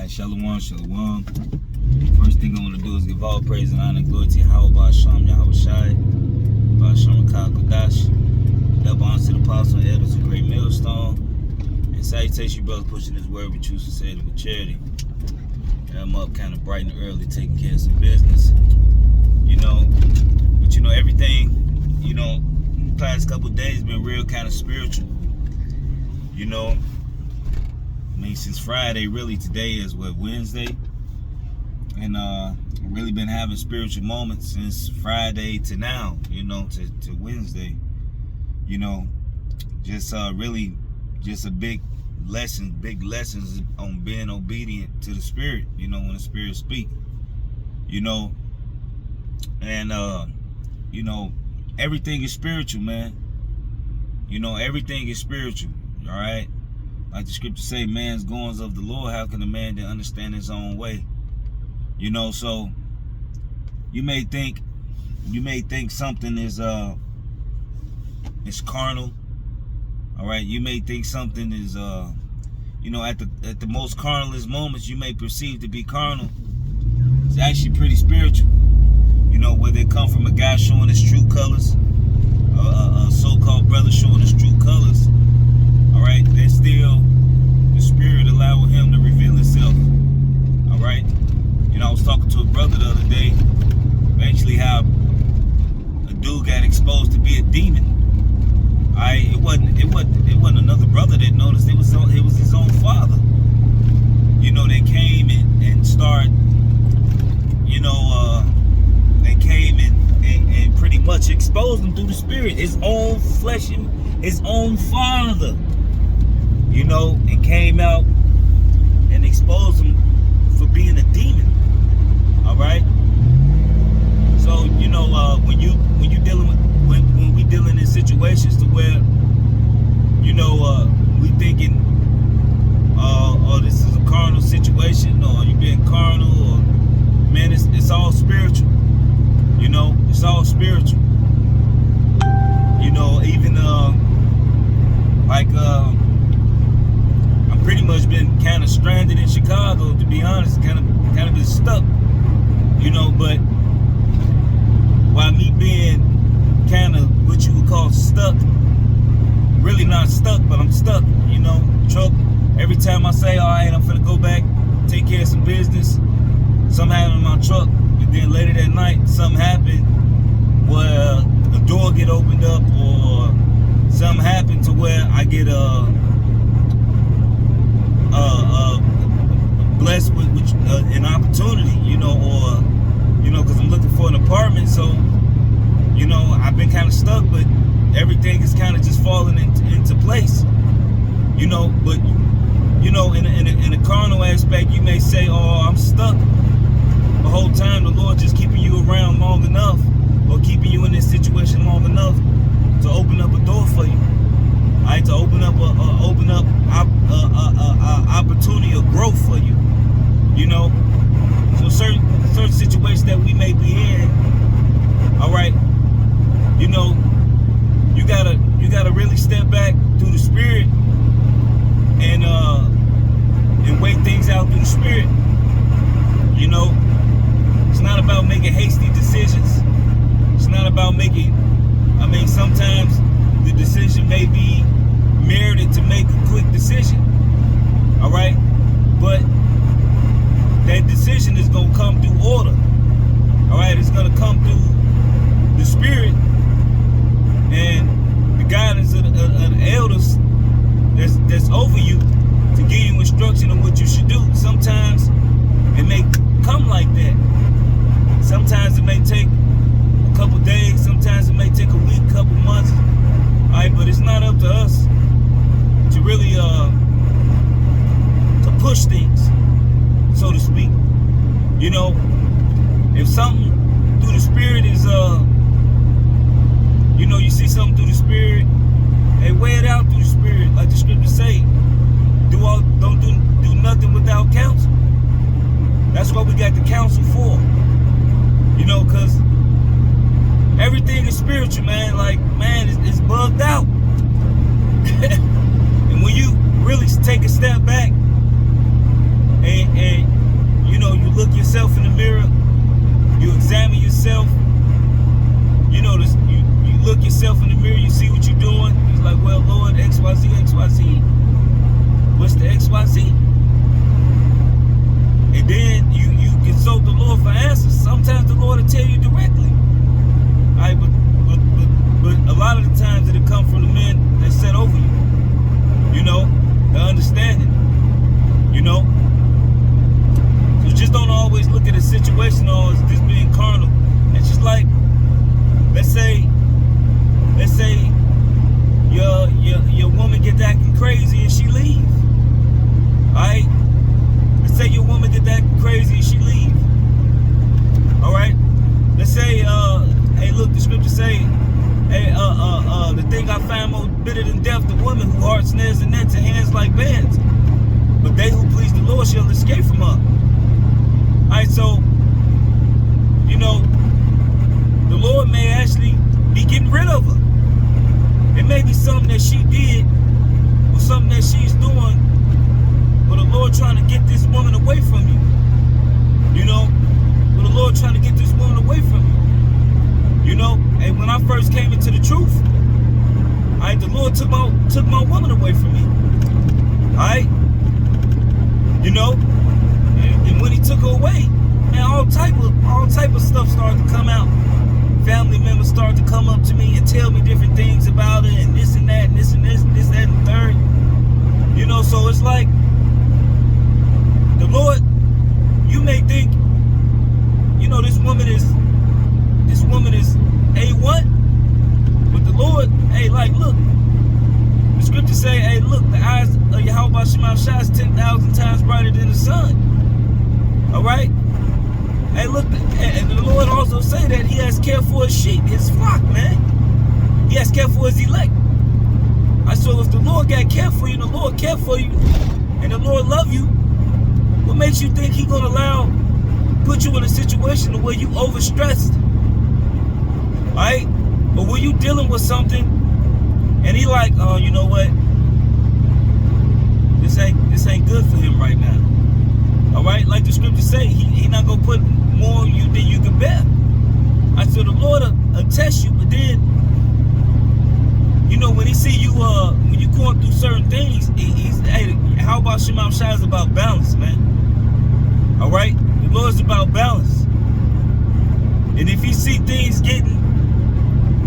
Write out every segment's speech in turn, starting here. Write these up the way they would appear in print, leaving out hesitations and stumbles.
Alright, shalom, shalom. First thing I want to do is give all praise and honor and glory to Yahweh Hashem, Yahweh Shai, Hashem Kodash. Double honor to the apostle and elders of Great Millstone. And salutation, brothers, pushing this word with truth, sincerity, with charity. And I'm up kind of bright and early, taking care of some business. But everything, the past couple of days been real kind of spiritual. Since Friday, really, today is Wednesday. And I've really been having spiritual moments since Friday to now, to Wednesday. Just a big lessons on being obedient to the Spirit, when the Spirit speaks. Everything is spiritual, man. Everything is spiritual, all right? Like the scripture say, man's goings of the Lord, how can a man then understand his own way? So you may think something is carnal. All right, you may think something is at the most carnalist moments you may perceive to be carnal. It's actually pretty spiritual. Whether it come from a guy showing his true colors, a so-called brother showing his true colors. All right, there's still the Spirit allowing him to reveal himself. All right, I was talking to a brother the other day, eventually how a dude got exposed to be a demon. It wasn't another brother that noticed. It was his own father. They came and started. They came and pretty much exposed him through the Spirit. His own flesh and his own father. And came out and exposed him for being a demon. All right. So when we dealing in situations to where we thinking, this is a carnal situation, or you being carnal, or man, it's all spiritual. It's all spiritual. Even I've pretty much been kind of stranded in Chicago, to be honest, kind of been stuck. But while me being kind of what you would call stuck, really not stuck, but I'm stuck. Truck. Every time I say, all right, I'm finna go back, take care of some business, something happened in my truck, and then later that night, something happened where a door get opened up, or something happened to where I get blessed with an opportunity, or because I'm looking for an apartment. So I've been kind of stuck, but everything is kind of just falling into place. But in a carnal aspect, you may say, oh, I'm stuck. The whole time the Lord just keeping you around long enough, or keeping you in this situation long enough to open up a door for you. All right, to open up opportunity of growth for you. So certain situations that we may be in, all right, you gotta really step back through the Spirit and weigh things out through the Spirit. It's not about making hasty decisions. It's not about sometimes the decision may be merited to make a quick decision. All right, but that decision is gonna come through order. All right, it's gonna come through the Spirit and the guidance of the elders that's over you to give you instruction on what you should do. Sometimes it may come like that. Sometimes it may take a couple days. Sometimes it may take a week, couple months. All right, but it's not up to us to really to push things, so to speak. If something through the Spirit is you see something through the Spirit, hey, weigh it out through the Spirit, like the scriptures say. Don't do nothing without counsel. That's what we got the counsel for. Because everything is spiritual, man. It's bugged out. And when you really take a step back and yourself in the mirror. You examine yourself. You know this. You look yourself in the mirror. You see what you're doing. It's like, well, Lord, XYZ, XYZ. What's the XYZ? And then you consult the Lord for answers. Sometimes the Lord will tell you directly. All right, but a lot of the times it'll come from the men that set over you. You know, the understanding. You know, so just don't always look at a situation as just being carnal. It's just like, let's say your woman get acting crazy and she leave. Alright? Let's say your woman get acting crazy and she leave. Alright? Let's say, hey, look, the scripture say, hey, the thing I find more bitter than death, the woman who heart snares and nets and hands like bands. But they who please the Lord shall escape from her. Alright, so, you know, the Lord may actually be getting rid of her. It may be something that she did or something that she's doing, but the Lord trying to get this woman away from you. You know, but the Lord trying to get this woman away from you. You know, and when I first came into the truth, alright, the Lord took my woman away from me. Alright? You know? And when he took her away, man, all type of stuff started to come out. Family members started to come up to me and tell me different things about it, and this and that, and this and this, and this, that, and the third. You know, so it's like the Lord, you may think, you know, this woman is A1, but the Lord, hey, like, look, the scripture say, hey, look, the eyes of Yahweh Shema shines 10,000 times brighter than the sun. All right? Hey, look, and the Lord also say that he has care for his sheep, his flock, man. He has care for his elect. So if the Lord got care for you, and the Lord care for you, and the Lord love you, what makes you think he gonna put you in a situation where you overstressed? All right? But when you dealing with something, and he like, oh, you know what? This ain't good for him right now. All right, like the scripture say, he not gonna put more on you than you can bear. So the Lord will test you, but then, you know, when he see you, when you going through certain things, hey, how about Shema Shai is about balance, man. All right, the Lord's about balance, and if he see things getting,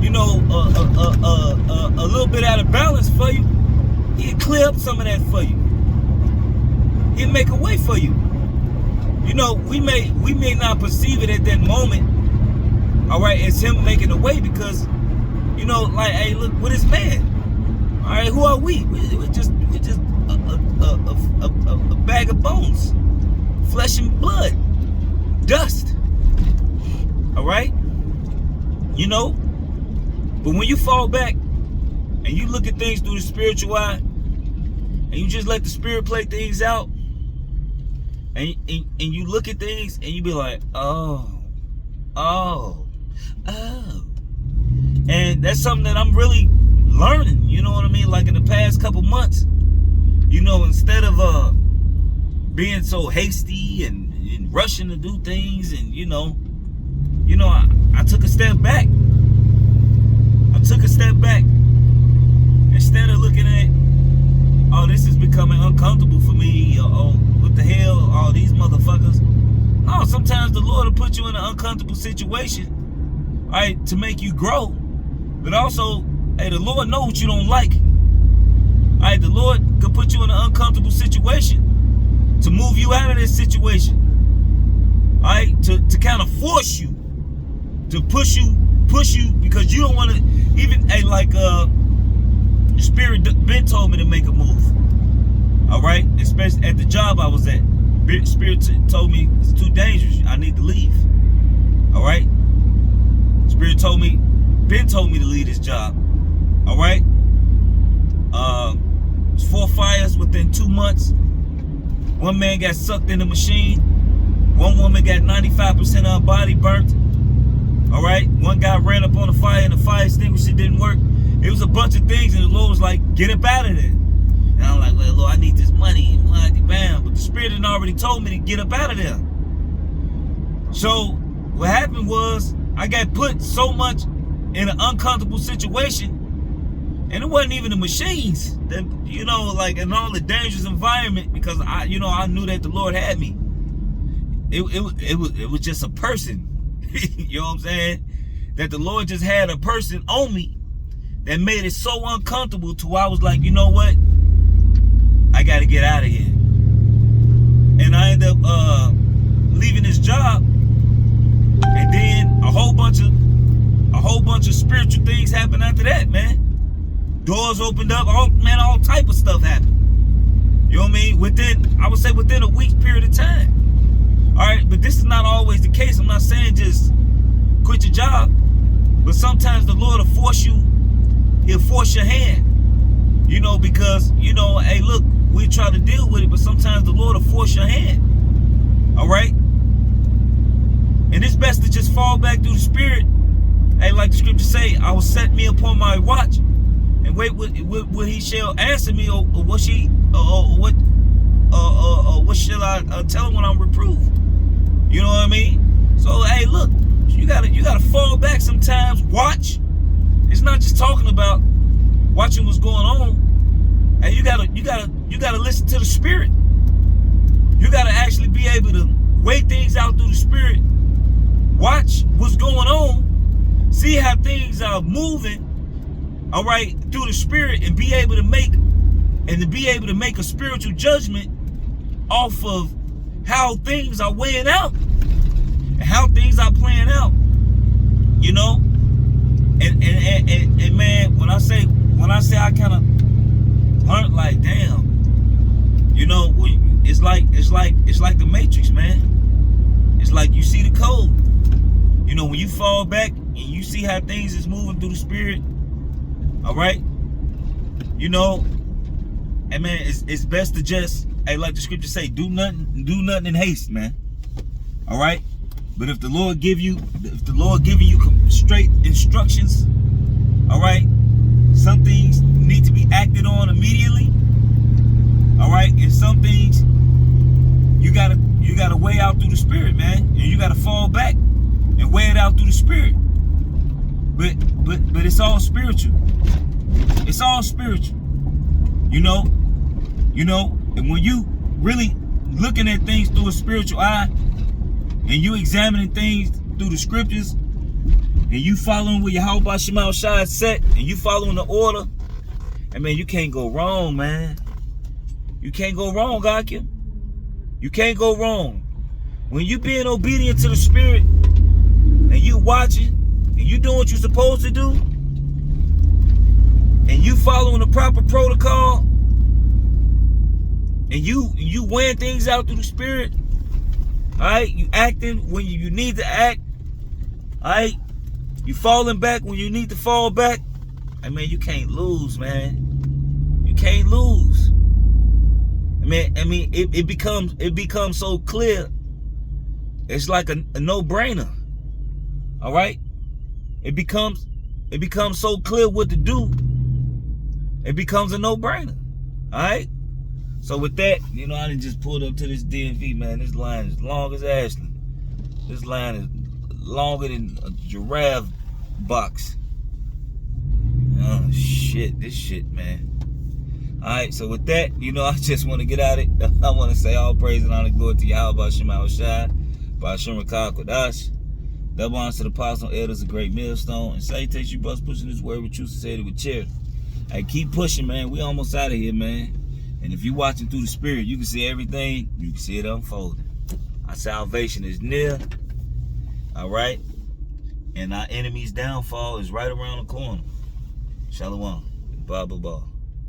you know, a little bit out of balance for you, he'll clear up some of that for you. He'll make a way for you. You know, we may not perceive it at that moment, all right, as him making a way, because, you know, like, hey, look, what is man? All right, who are we? We're just a bag of bones, flesh and blood, dust. All right, you know, but when you fall back and you look at things through the spiritual eye, and you just let the Spirit play things out, and you look at things and you be like, oh. And that's something that I'm really learning, you know what I mean? Like in the past couple months, you know, instead of being so hasty and rushing to do things, and you know, I took a step back. Instead of looking at, oh, this is becoming uncomfortable for me, oh, what the hell, all these motherfuckers. No, sometimes the Lord will put you in an uncomfortable situation, all right, to make you grow. But also, hey, the Lord knows what you don't like. All right, the Lord could put you in an uncomfortable situation to move you out of this situation. All right, to kind of force you, to push you, because you don't want to even, hey, like, the Spirit been told me to make a move. All right, especially at the job I was at. Spirit told me it's too dangerous. I need to leave. All right. Spirit been told me to leave this job. All right. There's 4 fires within 2 months. One man got sucked in the machine. One woman got 95% of her body burnt. All right. One guy ran up on the fire and the fire extinguisher didn't work. It was a bunch of things, and the Lord was like, get up out of there. And I'm like, well, Lord, I need this money. Bam. But the Spirit had already told me to get up out of there. So what happened was I got put so much in an uncomfortable situation, and it wasn't even the machines that, you know, like in all the dangerous environment, because I knew that the Lord had me. It was just a person. You know what I'm saying? That the Lord just had a person on me that made it so uncomfortable to where I was like, you know what? I got to get out of here. And I ended up leaving this job, and then a whole bunch of spiritual things happened after that, man. Doors opened up, all type of stuff happened. You know what I mean? I would say within a week's period of time. All right, but this is not always the case. I'm not saying just quit your job, but sometimes the Lord will force you. He'll force your hand. You know, because, you know, hey, look, we try to deal with it, but sometimes the Lord will force your hand. All right? And it's best to just fall back through the Spirit. Hey, like the scripture say, I will set me upon my watch and wait what he shall answer me, or what shall I tell him when I'm reproved? You know what I mean? So hey, look, you gotta fall back sometimes. Watch. It's not just talking about watching what's going on. Hey, you gotta listen to the Spirit. You gotta actually be able to weigh things out through the Spirit. Watch what's going on. See how things are moving. All right, through the Spirit, and be able to make a spiritual judgment off of how things are weighing out and how things are playing out. You know, and man, when I say I kind of learned, like, damn, you know, it's like the Matrix, man. It's like you see the code. You know, when you fall back and you see how things is moving through the Spirit. All right, you know, and man, it's best to just, hey, like the scripture say, do nothing in haste, man. All right, but if the Lord giving you straight instructions, all right, some things need to be acted on immediately. All right, and some things you gotta weigh out through the Spirit, man, and you gotta fall back and weigh it out through the Spirit. But it's all spiritual. It's all spiritual. You know, and when you really looking at things through a spiritual eye, and you examining things through the scriptures, and you following where Yahweh Shema Shai set, and you following the order, I mean, you can't go wrong, man. You can't go wrong, Gakia. You can't go wrong. When you being obedient to the Spirit, and you watching, and you doing what you're supposed to do, and you following the proper protocol, and you weighing things out through the Spirit, all right, you acting when you need to act, all right, you falling back when you need to fall back. I mean, you can't lose, man. You can't lose. I mean, it becomes so clear. It's like a no-brainer. All right, it becomes so clear what to do. It becomes a no-brainer. All right. So with that, you know, I done just pulled up to this DMV, man. This line is long as Ashland. This line is longer than a giraffe box. Oh shit, this shit, man. All right. So with that, you know, I just want to get at it. I want to say all praise and honor, glory to Yahweh Shema Shai, Ba'ashem Rakah Kodash. Double honor to the apostle elders, a great millstone, and salutations you brothers pushing this word with truth, sincerity, with charity. Hey, keep pushing, man. We almost out of here, man. And if you're watching through the Spirit, you can see everything. You can see it unfolding. Our salvation is near. All right? And our enemy's downfall is right around the corner. Shalom. Blah, blah, blah.